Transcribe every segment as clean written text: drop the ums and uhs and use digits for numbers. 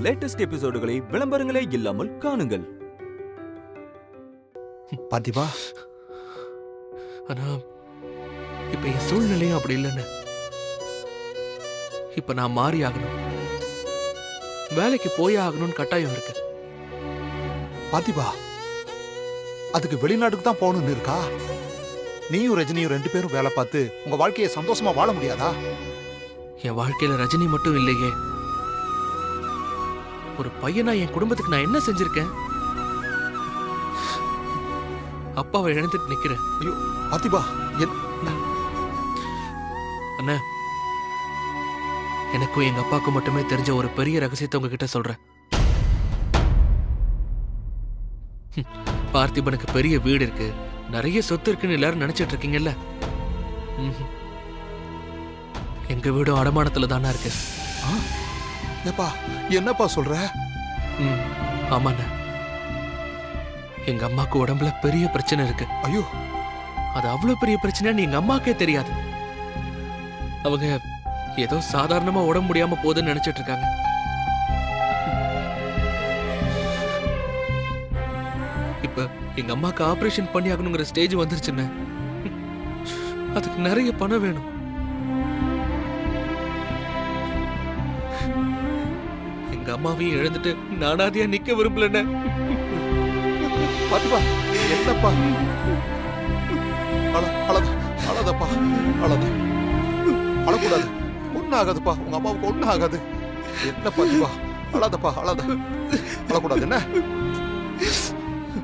Latest எபிசோடுகளை விளம்பரங்களே இல்லாமல் காணுங்கள். பாத்திபா, ஆனா இப்ப என் சூழ்நிலையும் அப்படி இல்லைன்னு. இப்ப நான் மாறி ஆகணும், வேலைக்கு போய் ஆகணும்னு கட்டாயம் இருக்கு. பாத்திபா, அதுக்கு வெளிநாட்டுக்கு தான் போகணும்னு இருக்கா? நீயும் ரஜினியும் 2 பேரும் வேலை பார்த்து உங்க வாழ்க்கையை சந்தோஷமா வாழ முடியாதா? என் வாழ்க்கையில ரஜினி மட்டும் இல்லையே, ஒரு பையனா என் குடும்பத்துக்கு நான் என்ன செஞ்சிருக்கேன்? அப்பாவை இழந்துட்டு நிக்கிறேன். ஐயோ பாத்திபா, அண்ணா, எனக்கும் எங்க அப்பாவுக்கும் மட்டுமே தெரிஞ்ச ஒரு பெரிய ரகசியத்தை உங்ககிட்ட சொல்றேன். பார்த்திபனுக்கு பெரிய வீடு இருக்கு, நிறைய சொத்து இருக்குன்னு எல்லாரும் நினைச்சிட்டு இருக்கீங்கல்ல. எங்க வீடும் அடமானத்துல தானா இருக்கு. ஏப்பா, என்னப்பா சொல்ற? ஆமாண்ணா, எங்க அம்மாக்கு உடம்புல பெரிய பிரச்சனை இருக்கு. ஐயோ, அது அவ்வளவு பெரிய பிரச்சனைன்னு எங்க அம்மாக்கே தெரியாது. அவங்க ஏதோ சாதாரணமா உடம்பு முடியாம போகுதுன்னு நினைச்சிட்டு இருக்காங்க. இப்ப எங்க அம்மாக்கு ஆபரேஷன் பண்ணி ஆகணுங்கிற ஸ்டேஜ் வந்துருச்சுன்னு. அதுக்கு நிறைய பணம் வேணும். எங்க அம்மாவையும் இழந்துட்டு நானாதியா நிக்க விரும்பலன்னு. பாத்திபா, என்னப்பா? அழதப்பா, அழத, அழக்கூடாது. ஒன்னும் ஆகாதுப்பா, உங்க அம்மாவுக்கு ஒன்னும் ஆகாது. என்ன பாத்திபா, அழாதப்பா, அழக்கூடாது. என்ன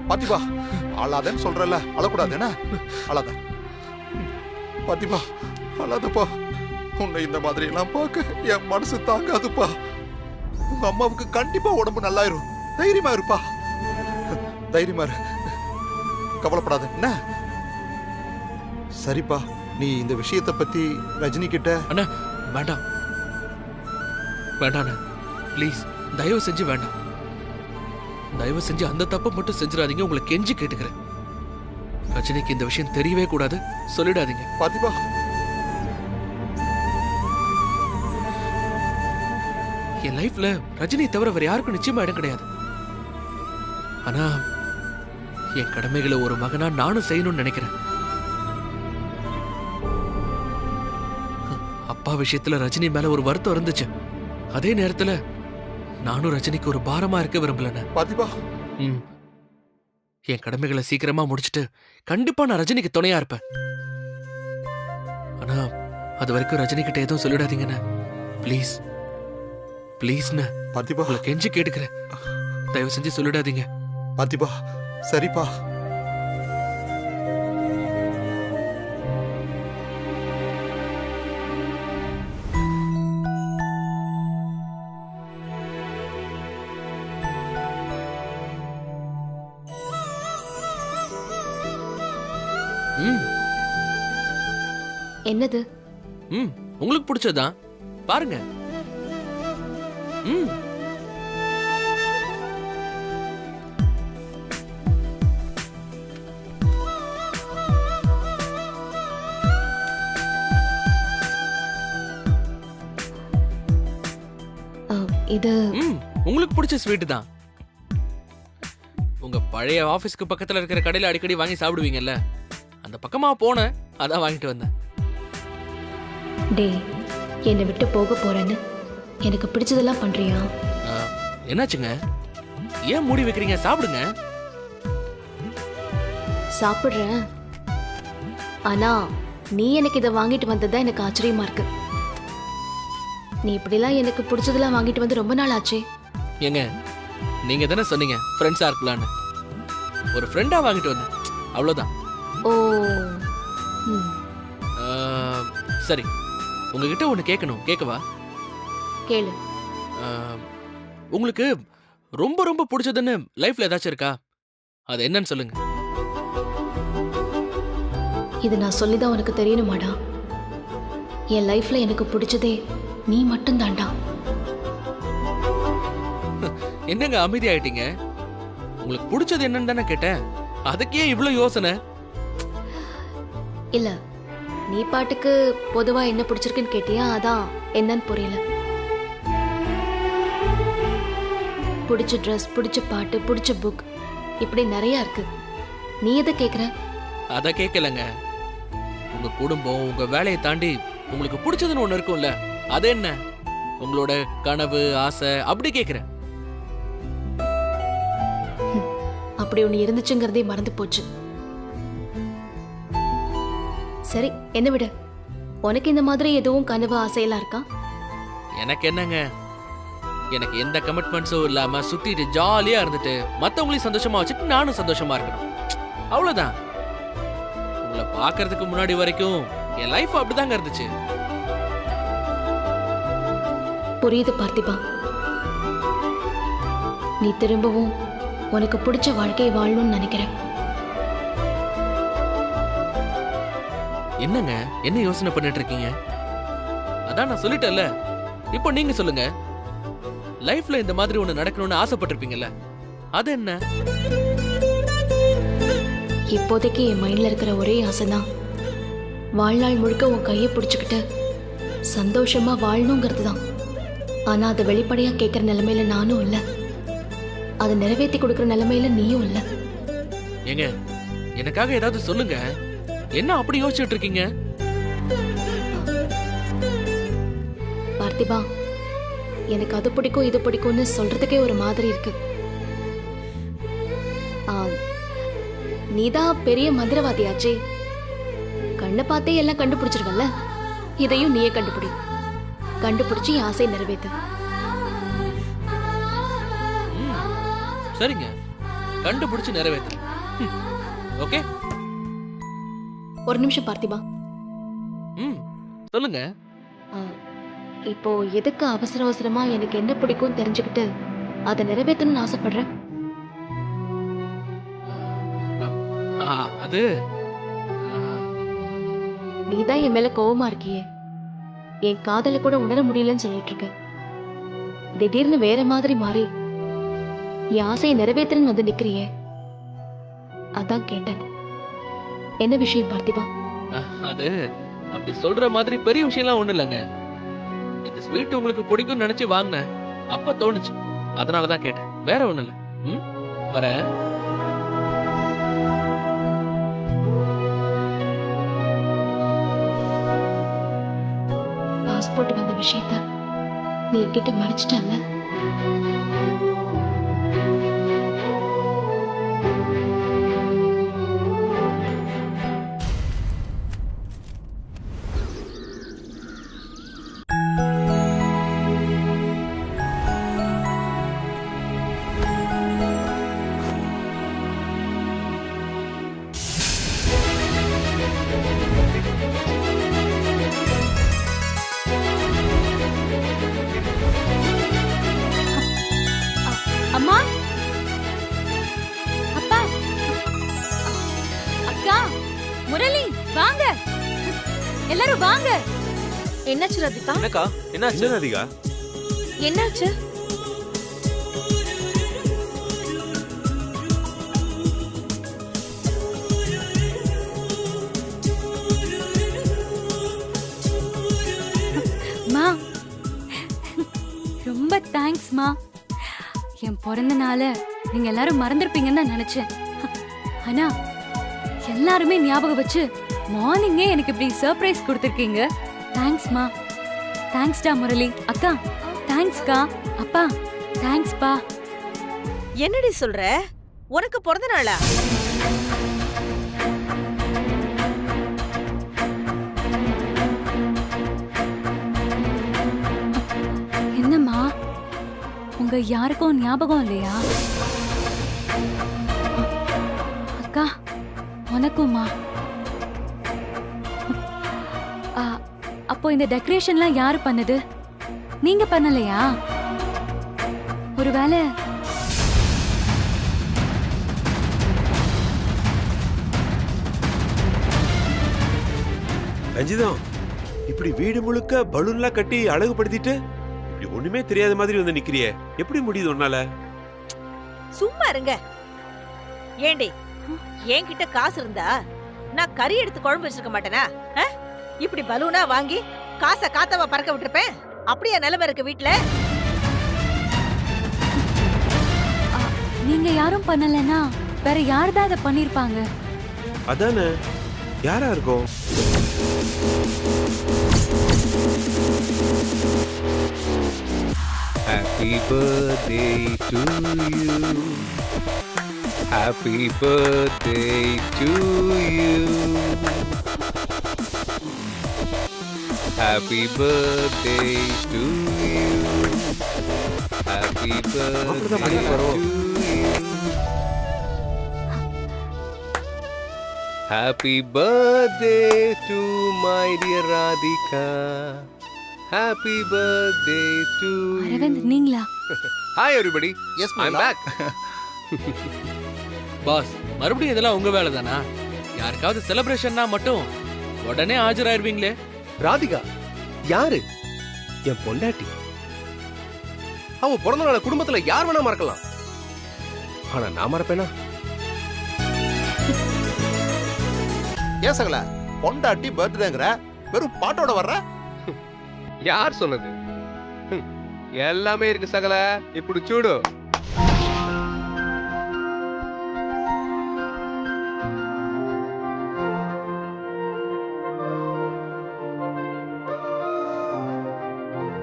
பாத்திபா, அழாதன்னு சொல்றல, அழக்கூடாது. என்ன அழாத பாத்திபா, அழாதப்பா. உன்னை இந்த மாதிரி எல்லாம் பார்க்க என் மனசு தாங்காதுப்பா. உங்க அம்மாவுக்கு கண்டிப்பா உடம்பு நல்லாயிரும். தைரியமா இருப்பா, தைரியமா இரு, கவலைப்படாத. என்ன சரிப்பா, நீ இந்த விஷயத்தை பத்தி ரஜினி கிட்ட. அண்ணா வேண்டாம், வேண்டாண்ணா, ப்ளீஸ், தயவு செஞ்சு வேண்டாம். தயவு செஞ்சு அந்த தப்பை மட்டும் செஞ்சிடாதீங்க, உங்களை கெஞ்சி கேட்டுக்கிறேன். ரஜினிக்கு இந்த விஷயம் தெரியவே கூடாது, சொல்லிடாதீங்க. பாத்திபா, என் லைஃப்ல ரஜினி தவிர வேற யாருக்கும் நிச்சயமா இடம் கிடையாது. ஆனா என் கடமைகளை ஒரு மகனா நானும் செய்யணும்னு நினைக்கிறேன். அப்பா விஷயத்துல ரஜினி மேல ஒரு வருத்தம் இருந்துச்சு. அதே நேரத்துல நானும் ரஜினிக்கு ஒரு பாரமா இருக்க விரும்பலன்னு. பாத்திபா, என் கடமைகளை சீக்கிரமா முடிச்சிட்டு கண்டிப்பா நான் ரஜினிக்கு துணையா இருப்பேன். ஆனா அது வரைக்கும் ரஜினி கிட்ட எதுவும் சொல்லிடாதீங்கண்ணே, ப்ளீஸ் ப்ளீஸ்ண்ணே. பாத்திபா, உங்களை கெஞ்சி கேட்டுக்கிறேன், தயவு செஞ்சு சொல்லிடாதீங்க. பாத்திபா, சரிப்பா. என்னது? உங்களுக்கு பிடிச்சதான் பாருங்க. இது உங்களுக்கு பிடிச்ச ஸ்வீட் தான். உங்க பழைய ஆபீஸ்க்கு பக்கத்துல இருக்கிற கடையில அடிக்கடி வாங்கி சாப்பிடுவீங்கல்ல, அந்த பக்கமா போனேன், அதான் வாங்கிட்டு வந்தேன். டேய், என்னை விட்டு போக போறேன்னு எனக்கு பிடிச்சதெல்லாம் பண்றியா? என்னாச்சுங்க, ஏன் மூடி வைக்கிறீங்க? சாப்பிடுங்க. சாப்பிடுறேன், ஆனா நீ எனக்கு இதை வாங்கிட்டு வந்ததுதான் எனக்கு ஆச்சரியமா இருக்கு. நீ இப்படிலாம் எனக்கு பிடிச்சதெல்லாம் வாங்கிட்டு வந்து ரொம்ப நாள் ஆச்சே. ஏங்க, நீங்க தானே சொன்னீங்க ஃப்ரெண்ட்ஸா இருக்கலான்னு. ஒரு ஃப்ரெண்டா வாங்கிட்டு வந்தேன், அவ்வளவுதான். ஓ, சரி, உங்ககிட்ட ஒண்ணு கேட்கணும், கேட்கவா? கேளு. உங்களுக்கு ரொம்ப ரொம்ப பிடிச்சதுன்னு லைஃப்ல ஏதாச்சும் இருக்கா? அது என்னன்னு சொல்லுங்க. இது நான் சொல்லிதான் உனக்கு தெரியணுமாடா? என் லைஃப்ல எனக்கு பிடிச்சதே நீ மட்டும் தாண்டா. என்னங்க அமைதி ஆயிட்டீங்க? உங்களுக்கு பிடிச்சது என்னன்னு தானே கேட்டேன், அதுக்கே இவ்வளவு யோசனை? இல்ல, நீ பாட்டுக்கு பொதுவா என்ன பிடிச்சிருக்குன்னு கேட்டியா, அதான் என்னன்னு புரியல. பிடிச்ச ட்ரெஸ், பிடிச்ச பாட்டு, பிடிச்ச புக், இப்படி நிறைய இருக்கு. நீ எதை கேக்குற? அத கேட்கலங்க. உங்க குடும்பம், உங்க வேலையை தாண்டி உங்களுக்கு பிடிச்சதுன்னு ஒண்ணு இருக்கும்ல, அது என்ன? உங்களோட கனவு, ஆசை, அப்படி கேக்குறேன். அப்படி ஒண்ணு இருந்துச்சுங்கிறதே மறந்து போச்சு. சரி, என்ன விட, உனக்கு இந்த மாதிரி எதுவும் கனவு, ஆசையெல்லாம் இருக்கா? எனக்கு என்னங்க, எனக்கு எந்த கமிட்மெண்ட்ஸும் இல்லாம சுத்திட்டு ஜாலியா இருந்துட்டு மத்தவங்களையும் சந்தோஷமா வச்சுட்டு நானும் சந்தோஷமா இருக்கணும், அவ்வளவுதான். உங்களை பாக்குறதுக்கு முன்னாடி வரைக்கும் என் லைஃப் அப்படிதாங்க இருந்துச்சு. புரியுது பார்த்திபா. நீ திரும்பவும் உனக்கு பிடிச்ச வாழ்க்கையை வாழணும்னு நினைக்கிறேன். என்னங்க, என்ன யோசனை பண்ணிட்டு இருக்கீங்க? அதான் நான் சொல்லிட்டேன்ல, இப்போ நீங்க சொல்லுங்க. லைஃப்ல இந்த மாதிரி ஒண்ணு நடக்கணும்னு ஆசைப்பட்டிருப்பீங்கல்ல, அது என்ன? இப்போதைக்கு என் மைண்ட்ல இருக்கிற ஒரே ஆசைதான் வாழ்நாள் முழுக்க உன் கையை பிடிச்சுக்கிட்டு சந்தோஷமா வாழணுங்கிறது தான். ஆனா அதை வெளிப்படையா கேட்கிற நிலைமையில நானும் இல்ல, அதை நிறைவேற்றி கொடுக்கிற நிலைமையில நீயும் இல்ல. ஏங்க, எனக்காக ஏதாவது சொல்லுங்க. என்ன அப்படி யோசிச்சுட்டு இருக்கீங்க? பார்த்திபா, எனக்கு அது பிடிக்கும் இது பிடிக்கும்னு சொல்றதுக்கே ஒரு மாதிரி இருக்கு. நீதான் பெரிய மந்திரவாதியாச்சே, கண்ணை பார்த்தே எல்லாம் கண்டுபிடிச்சிருவல்ல. இதையும் நீயே கண்டுபிடி, கண்டுபிடிச்சு என் ஆசையை நிறைவேத்து. சரிங்க, கண்டுபிடிச்சு நிறைவேற்று. ஓகே, ஒரு நிமிஷம் பார்த்திபா. சொல்லுங்க. இப்போ எதுக்கு அவசர அவசரமா எனக்கு என்ன பிடிக்கும் தெரிஞ்சுக்கிட்டு அதை நிறைவேற்றணும்னு ஆசைப்படுறேன்? அது நீதான் என் மேல கோவமா இருக்கியே, என் காதல கூட உணர முடியலன்னு சொல்லிட்டு இருக்க. திடீர்னு வேற மாதிரி மாறி என் ஆசையை நிறைவேற்றுன்னு வந்து நிக்கிறியே, அதான் கேட்டேன். என்ன விஷயம் பார்த்திபா? அது அப்படி சொல்ற மாதிரி பெரிய விஷயம்லாம் ஒண்ணு இல்லைங்க. இந்த ஸ்வீட் உங்களுக்கு பிடிக்கும்னு நினைச்சு வாங்கினேன், அப்ப தோணுச்சு, அதனாலதான் கேட்டேன். வேற ஒண்ணு இல்ல. வர பாஸ்போர்ட் வந்த விஷயத்த நீ என்கிட்ட மறைச்சிட்டல்ல? அம்மா, அப்பா, அக்கா, முரளி, வாங்க, எல்லாரும் வாங்க. என்னாச்சு ராதிகா? என்னக்கா, என்னாச்சு ராதிகா? என்னாச்சு? மா, ரொம்ப தேங்க்ஸ் மா. என் பிறந்த நாள நீங்க எல்லாரும் மறந்துருப்பீங்கன்னு தான் நினைச்சேன். ஆனா எல்லாருமே ஞாபகம் வச்சு மார்னிங்கே எனக்கு இப்படி சர்ப்ரைஸ் கொடுத்துருக்கீங்க. தேங்க்ஸ் மா. தேங்க்ஸ் டா முரளி. அக்கா தேங்க்ஸ் கா. அப்பா தேங்க்ஸ் பா. என்னடி சொல்ற? உனக்கு பிறந்த நாளா? என்னம்மா, உங்க யாருக்கும் ஞாபகம் இல்லையா? அக்கா உனக்குமா? அப்போ இந்த டெக்கரேஷன்லாம் யாரு பண்ணது? நீங்க பண்ணலையா? ஒருவேளை ரஞ்சிதம், இப்படி வீடு முழுக்க பலூன்லாம் கட்டி அழகுபடுத்திட்டு இப்படி ஒண்ணுமே தெரியாத மாதிரி வந்து நிக்கிறியே, எப்படி முடியுது உன்னால? சும்மா இருங்க. ஏண்டி, என்கிட்ட காசு இருந்தா நான் கறி எடுத்து குழம்பு வச்சிருக்க மாட்டேனா? இப்படி பலூனா வாங்கி காசை காத்தவா பறக்க விட்டுருப்பேன். அப்படியே நிலைமை இருக்கு வீட்டுல. யாரும் பண்ணலனா வேற யார் தான் இதை பண்ணிருப்பாங்க? அதானே, யாரா இருக்கும்? Happy birthday to you. Happy birthday to you. Happy birthday to you. Happy birthday to you. Happy birthday to my dear Radhika. Happy birthday to you. Aravind நீங்களா? Hi everybody. Yes, I'm Mila. back. Boss, மறுபடியும் இதெல்லாம் உங்க வேலை தானா? யாருக்காவது செலிப்ரேஷன்னா மட்டும் உடனே ஆஜராயிருவீங்களே. ராதிகா யாரு? என் பொண்டாட்டி. அவ பிறந்த நாள குடும்பத்துல யார் வேணா மறக்கலாம். ஆனா நான் மறப்பேனா? ஏன் சகல பொண்டாட்டி பர்த்டேங்கற வெறும் பாட்டோட வர்ற? யார் சொன்னது? எல்லாமே இருக்கு சகல. இப்படி சூடு.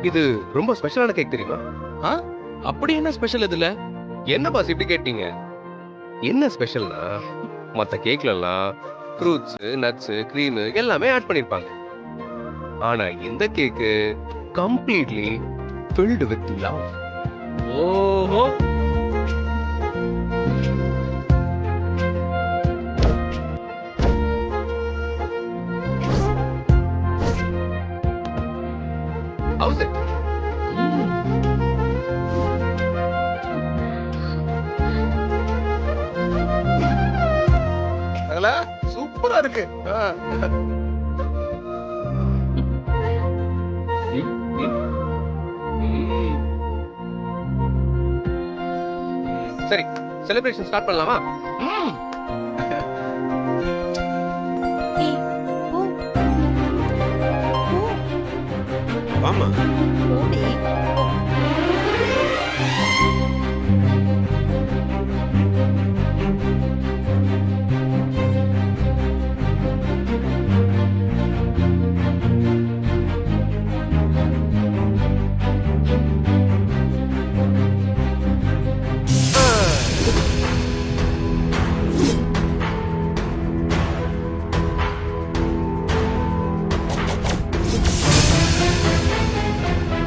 இது ரொம்ப ஸ்பெஷலான கேக் தெரியுமா? அப்படி என்ன ஸ்பெஷல் இதுல? என்ன பாஸ் இப்படி கேட்டீங்க? என்ன ஸ்பெஷல்னா மத்த கேக்ல எல்லாம் ஃப்ரூட்ஸ், நட்ஸ், கிரீம் எல்லாமே ஆட் பண்ணிருப்பாங்க. ஆனா இந்த கேக்கு கம்ப்ளீட்லி filled with love. ஓஹோ, How's it? சகல சூப்பரா இருக்கு. சரி, செலிப்ரேஷன் ஸ்டார்ட் பண்ணலாமா? ஏய், போ. போ. வாமா. போடி.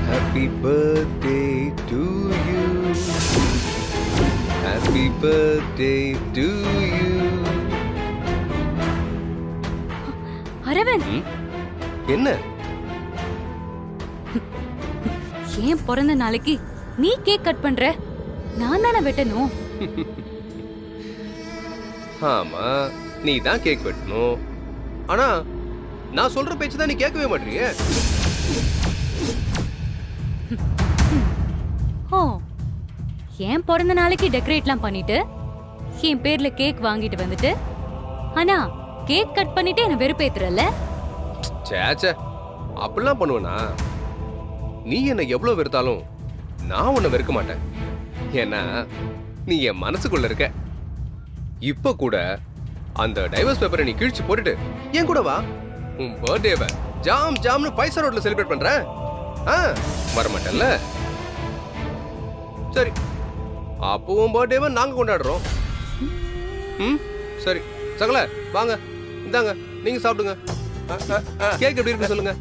Happy birthday to you. Happy birthday to you. Aravind, என்ன? ஏன் பிறந்த நாளைக்கு நீ கேக் கட் பண்ற? நான் தானே வெட்டணும். ஆமா, நீ தான் கேக் வெட்டணும். ஆனா நான் சொல்ற பேச்சு தான் நீ கேட்கவே மாட்டீங்க. ஓ, ஏன் பிறந்த நாளைக்கு டெக்கரேட்லாம் பண்ணிட்டு என் பேர்ல கேக் வாங்கிட்டு வந்துட்டு ஆனா கேக் கட் பண்ணிட்டு என்ன வெறுப்பேத்துறல? சேச்சே, அப்படிலாம் பண்ணுவேனா? நீ என்ன எவ்வளவு வெறுத்தாலும் நான் உன்னை வெறுக்க மாட்டேன். ஏன்னா நீ என் மனசுக்குள்ள இருக்க. இப்ப கூட அந்த டைவர்ஸ் பேப்பரை நீ கிழிச்சு போட்டுட்டு என் கூட வா. உன் பர்த்டேவை ஜாம் ஜாம்னு பைசா ரோட்ல செலிப்ரேட் பண்ற. வரமாட்டல்ல? சரி, அப்போ உன் பர்த்டேவை நாங்க கொண்டாடுறோம். சரி சகல, வாங்க இந்தாங்க, நீங்க சாப்பிடுங்க. கேக் எப்படி இருக்கு சொல்லுங்க.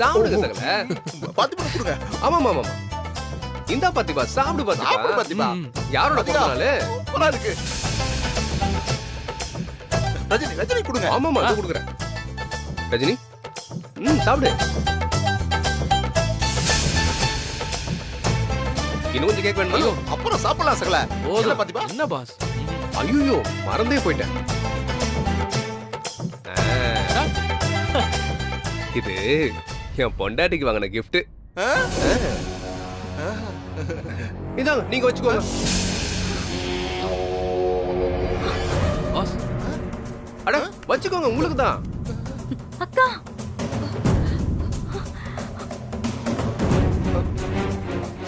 சாப்பிடுங்க சகல. பாத்திமா கொடுங்க. ஆமா ஆமா ஆமா, இந்தா பாத்திபா, சாப்பிடு சாப்பிடு பாத்திபா. பாத்திமா. யாரோட பிறந்த நாளு? சூப்பரா இருக்கு. ரஜினி ரஜினி கொடுங்க. ஆமாமா, நான் கொடுக்குறேன். ரஜினி, சாப்பிடு. இன்னும் கொஞ்சம் கேக் வேணுமா? அப்புறம் சாப்பிடலாம் சகல. போதும். பாத்திமா. என்ன பாஸ்? ஐயோ, மறந்தே போயிட்டேன். இது என் பொண்டாட்டிக்கு வாங்கின கிஃப்ட். இதாங்க, நீங்க வச்சுக்கோங்க. பாஸ், அட வச்சுக்கோங்க, உங்களுக்கு தான். அக்கா,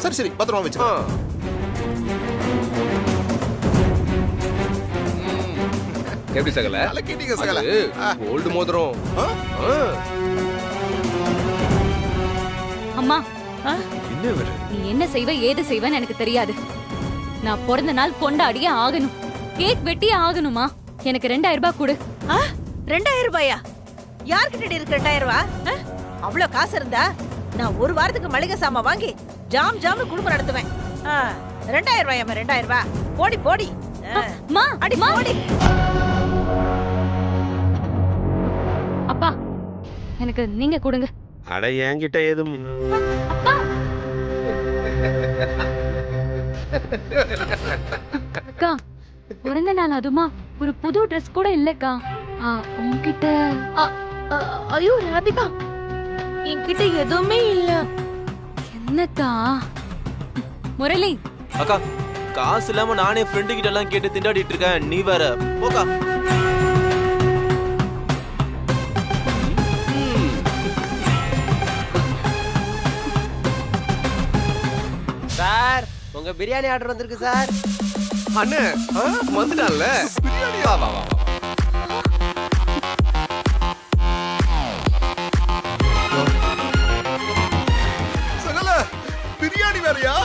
சரி சரி, பத்திரமா வச்சுக்கோ. எப்படி சகல கலக்கிட்டீங்க சகல. கோல்டு மோதிரம். ஆ. அம்மா என்ன இவரு? நீ என்ன செய்வ ஏது செய்வேன்னு எனக்கு தெரியாது. நான் பிறந்த நாள் கொண்டாடியே ஆகணும். கேக் வெட்டியே ஆகணுமா? எனக்கு 2000 ரூபாய் கொடு. 2000 ரூபாயா? யார்கிட்ட இருக்கு 2000 ரூபாய்? அவ்வளவு காசு இருந்தா நான் ஒரு வாரத்துக்கு மளிகை சாமான் வாங்கி ஜாம்னு குடும்பம் நடத்துவேன். 2000 ரூபாயாமா? 2000 ரூபாய்? போடி போடி. மா அடி போடி. அப்பா எனக்கு நீங்க கொடுங்க. அட என்கிட்ட ஏதும் அக்கா பிறந்த நாள் அதுமா ஒரு புது ட்ரெஸ் கூட இல்லக்கா. உன்கிட்ட ஐயோ ராதிகா, என்கிட்ட எதுவுமே இல்ல. என்னக்கா? முரளி அக்கா, காசு இல்லாம நானே ஃப்ரெண்டு கிட்ட எல்லாம் கேட்டு திண்டாடிட்டு இருக்கேன். நீ வேற போக்கா. சார் உங்க பிரியாணி ஆர்டர் வந்திருக்கு சார். அண்ணே வந்துட்டான்ல. வா வா வா. சகல பிரியாணி வேறயா?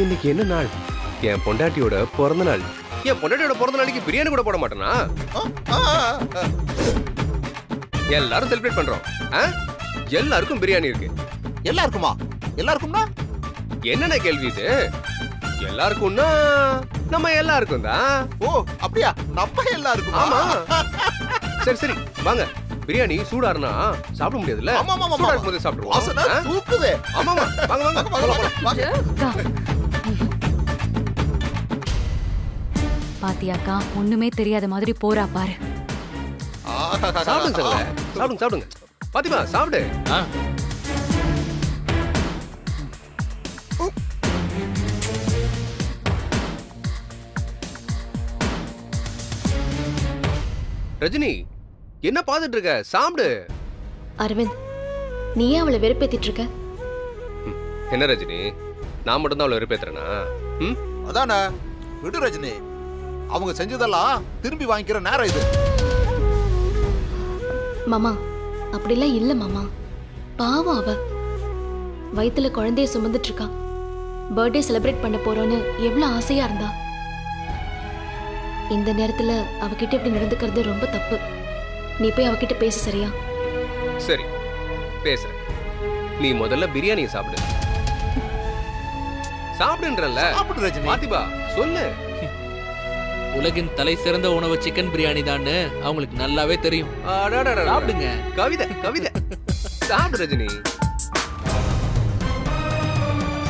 இன்னைக்கு என்ன நாள்? என் பொண்டாட்டியோட பிறந்த நாள். என் பொண்டாட்டியோட பிறந்த நாளைக்கு பிரியாணி கூட போட மாட்டேனா? எல்லாரும் செலிப்ரேட் பண்றோம். எல்லாருக்கும் பிரியாணி இருக்கு. எல்லாருக்குமா? எல்லாருக்கும்னா என்னென்ன கேள்வி இது? எல்லாருக்கும்னா நம்ம எல்லாருக்கும் தான். ஓ அப்படியா? நம்ம எல்லாருக்குமா? ஆமா. சரி சரி வாங்க. பிரியாணி சூடாருனா சாப்பிட முடியாதுல்ல. ஆமா ஆமா ஆமா. சூடா இருக்கும்போது சாப்பிடுவோம். வாசனை தூக்குதே. ஆமா ஆமா. வாங்க வாங்க. வாங்க. அக்கா பாத்தியாக்கா ஒண்ணுமே தெரியாத மாதிரி போறா பாரு. சாப்பிடுங்க சார். சாப்பிடுங்க சாப்பிடுங்க. பாத்திமா சாப்பிடு. ரஜினி என்ன பாத்துட்டு இருக்க? சாப்பிடு. அரவிந்த், நீ ஏன் அவளை வெறுப்பேத்திட்டு இருக்க? என்ன ரஜினி, நான் மட்டும் தான் அவளை வெறுப்பேத்துறேனா? அதானே, விடு ரஜினி. அவங்க செஞ்சதெல்லாம் திரும்பி வாங்கிக்கிற நேரம் இது. மாமா அப்படிலாம் இல்ல மாமா. பாவம் அவ வயித்துல குழந்தைய சுமந்துட்டு இருக்கா. பர்த்டே செலிப்ரேட் பண்ண போறோன்னு எவ்வளவு ஆசையா இருந்தா. இந்த நேரத்துல அவகிட்ட இப்படி நடந்துக்கிறது ரொம்ப தப்பு. நீ போய் அவகிட்ட பேச சரியா? சரி பேசுறேன். நீ முதல்ல பிரியாணியை சாப்பிடு. சாப்பிடுன்றல்ல. சாப்பிடு ரஜினி. பாத்திபா சொல்லு. உலகின் தலை சிறந்த உணவு சிக்கன் பிரியாணி தான் அவங்களுக்கு நல்லாவே தெரியும். சாப்பிடுங்க. கவிதை கவிதை. சாப்பிடு ரஜினி.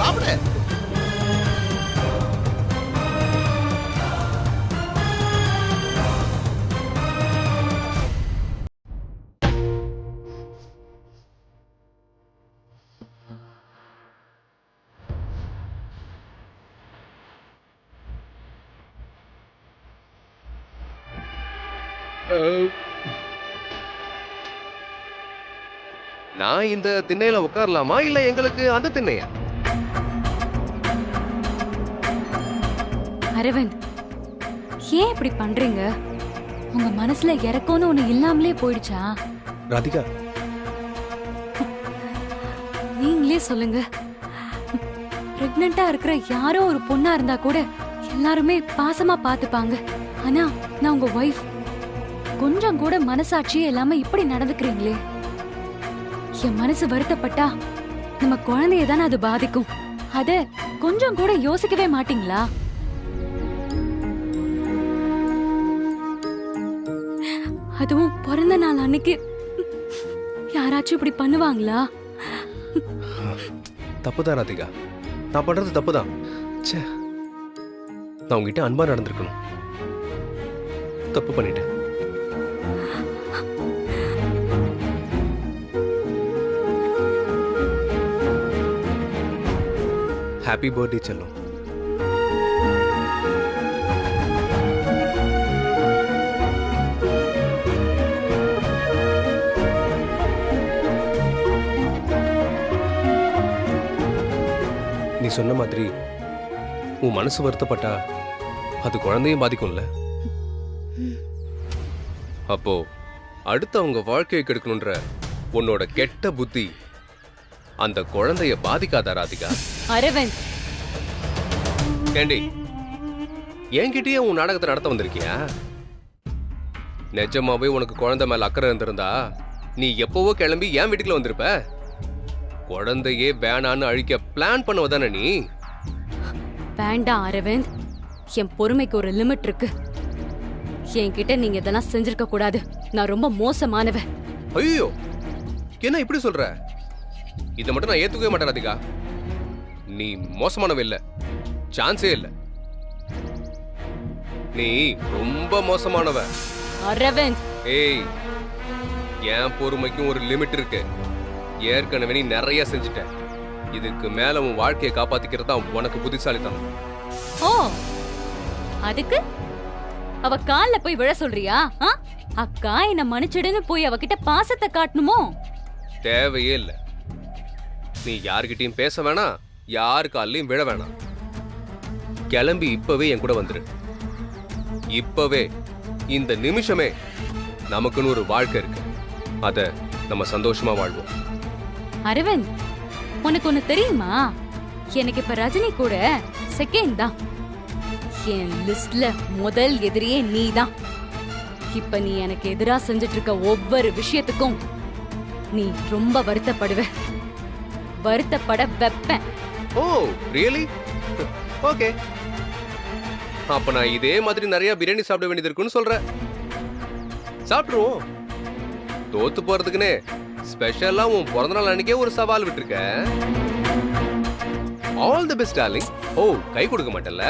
சாப்பிடு. நான் இந்த திண்ணையில உட்காரலாமா இல்ல எங்களுக்கு அந்த திண்ணையா? அரவிந்த் ஏன் இப்படி பண்றீங்க? உங்க மனசுல இறக்கம்னு ஒண்ணு இல்லாமலே போயிடுச்சா? ராதிகா நீங்களே சொல்லுங்க. பிரெக்னண்டா இருக்கிற யாரோ ஒரு பொண்ணா இருந்தா கூட எல்லாருமே பாசமா பாத்துப்பாங்க. ஆனா நான் உங்க ஒய்ஃப். கொஞ்சம் கூட மனசாட்சியே இல்லாம இப்படி நடந்துக்கிறீங்களே. என் மனசு வருத்தப்பட்டா நம்ம குழந்தைய தானே அது பாதிக்கும். அத கொஞ்சம் கூட யோசிக்கவே மாட்டீங்களா? அதுவும் பிறந்த நாள் அன்னைக்கு யாராச்சும் இப்படி பண்ணுவாங்களா? தப்புதான் ராதிகா, நான் பண்றது தப்புதான். ச்சே, நான் உங்ககிட்ட அன்பா நடந்திருக்கணும். தப்பு பண்ணிட்டேன். ஹாப்பி பர்த்டே செல்லம். நீ சொன்ன மாதிரி உன் மனசு வருத்தப்பட்டா அது குழந்தையும் பாதிக்கும்ல. அப்போ அடுத்தவங்க வாழ்க்கையை கெடுக்கணுன்ற உன்னோட கெட்ட புத்தி அந்த குழந்தைய பாதிக்காதா ராதிகா? அரவிந்த், ஏண்டி என்கிட்டயே உன் நாடகத்தை நடத்த வந்திருக்கியா? நிஜமாவே உனக்கு குழந்தை மேல அக்கறை இருந்திருந்தா நீ எப்பவோ கிளம்பி ஏன் வீட்டுக்குள்ள வந்திருப்ப. குழந்தையே வேணான்னு அழிக்க பிளான் பண்ணுவதானே நீ? வேண்டாம் அரவிந்த், என் பொறுமைக்கு ஒரு லிமிட் இருக்கு. என்கிட்ட நீங்க இதெல்லாம் செஞ்சிருக்க கூடாது. நான் ரொம்ப மோசமானவன். ஐயோ, என்ன இப்படி சொல்ற? இதை மட்டும் நான் ஏத்துக்கவே மாட்டேன் ராதிகா. நீ மோசமானவ இல்ல, சான்ஸே இல்ல. நீ ரொம்ப மோசமானவ அரவிந்த். ஏய், என் பொறுமைக்கும் ஒரு லிமிட் இருக்கு. ஏற்கனவே நீ நிறைய செஞ்சுட்ட. இதுக்கு மேல உன் வாழ்க்கையை காப்பாத்திக்கிறது தான் உனக்கு புத்திசாலித்தனம். ஓ, அதுக்கு அவ கால்ல போய் விழ சொல்றியா? அக்கா என்ன மன்னிச்சிடுன்னு போய் அவகிட்ட பாசத்தை காட்டணுமோ? தேவையே இல்ல. நீ யார்கிட்டயும் பேச வேணாம், யாரு காலையும் விழ வேணாம். கிளம்பி இப்பவே என் கூட வந்துரு. இப்பவே, இந்த நிமிஷமே நமக்குன்னு ஒரு வாழ்க்கை இருக்கு. அத நம்ம சந்தோஷமா வாழ்வோம். அரவிந்த், உனக்கு ஒண்ணு தெரியுமா? எனக்கு இப்ப ரஜினி கூட செகண்ட் தான். என் லிஸ்ட்ல முதல் எதிரியே நீதான். இப்ப நீ எனக்கு எதிரா செஞ்சுட்டு இருக்க ஒவ்வொரு விஷயத்துக்கும் நீ ரொம்ப வருத்தப்படுவ. வருத்தப்பட வைப்பேன். ஓ, ரியலி? ஓகே. அப்ப நான் இதே மாதிரி நிறைய பிரியாணி சாப்பிட வேண்டியது இருக்குன்னு சொல்றேன். சாப்பிடுவோம். தோத்து போறதுக்குன்னு ஸ்பெஷலா உன் பிறந்த நாள் அன்னைக்கே ஒரு சவால் விட்டுருக்க. All the best darling. ஓ, கை கொடுக்க மாட்டேல்ல?